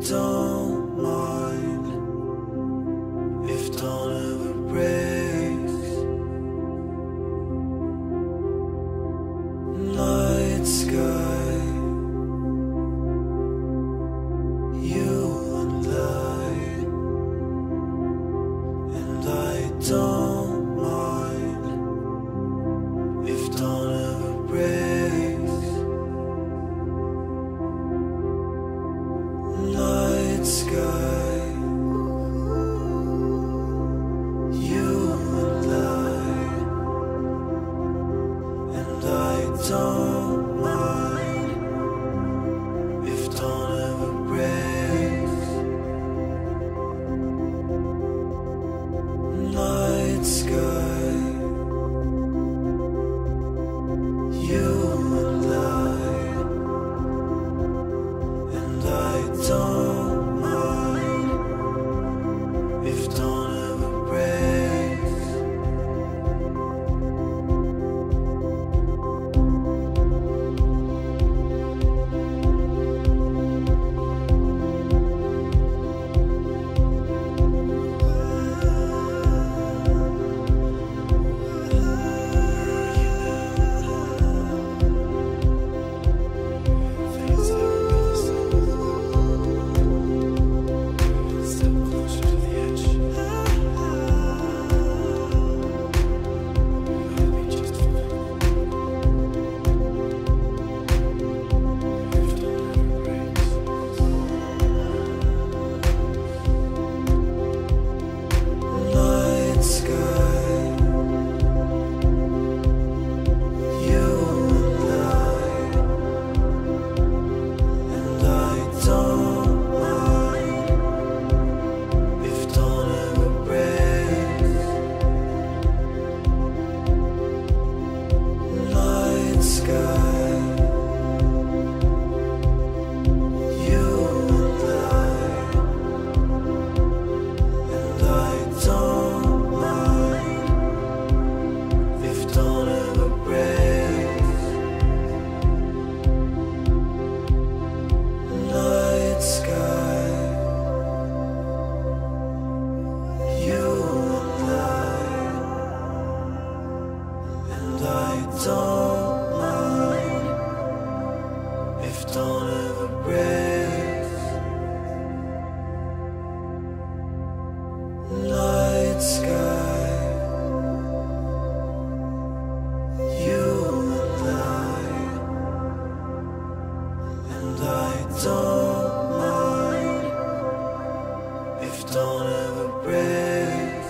don't mind if dawn ever breaks. Night sky, you and I don't mind if dawn ever breaks. Night sky, you and I don't mind if dawn ever breaks. Night sky, you and I don't mind if dawn ever breaks. Step closer to the edge. Gotta be just for me. If dawn ever breaks. Night sky, you and I don't mind if dawn ever breaks. Night sky, you and I don't mind if dawn ever breaks. Night sky, you and I don't mind if dawn ever breaks. Night sky, you and I don't mind if dawn ever breaks.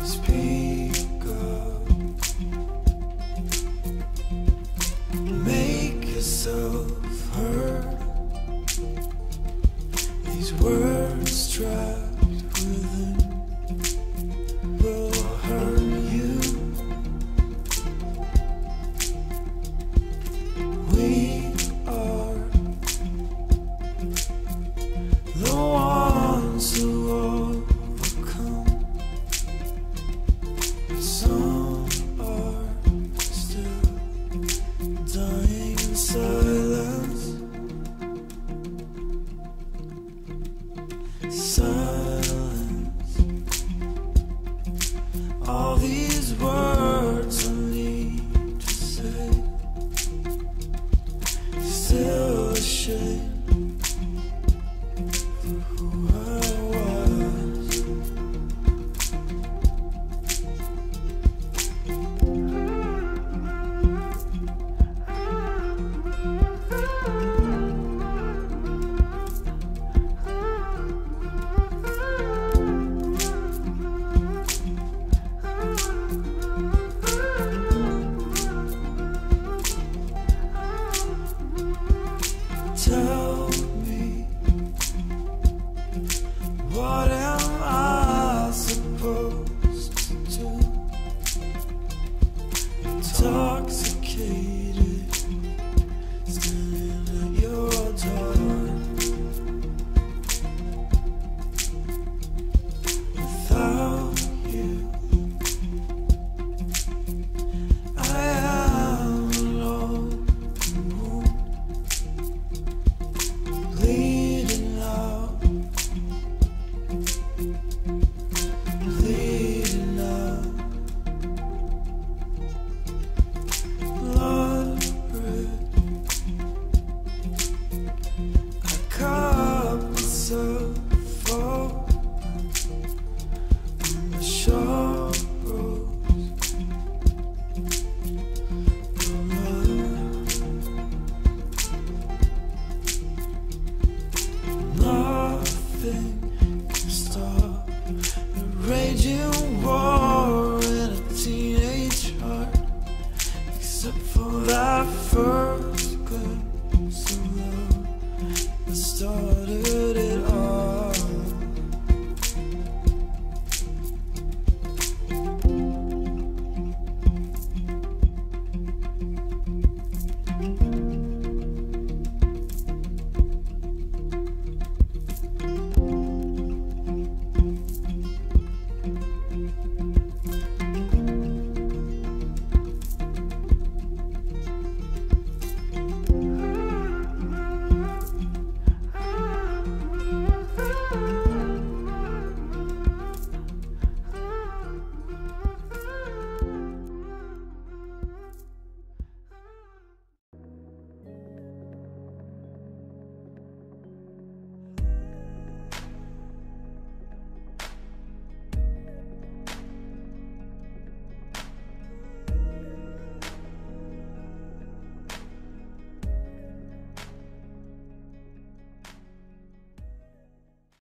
Speak up, make yourself heard. These words trapped within will hurt you. We are the ones who overcome. Some are still dying in silence. Silence. All these words I need to say. Still ashamed for who I was. first glimpse of love that started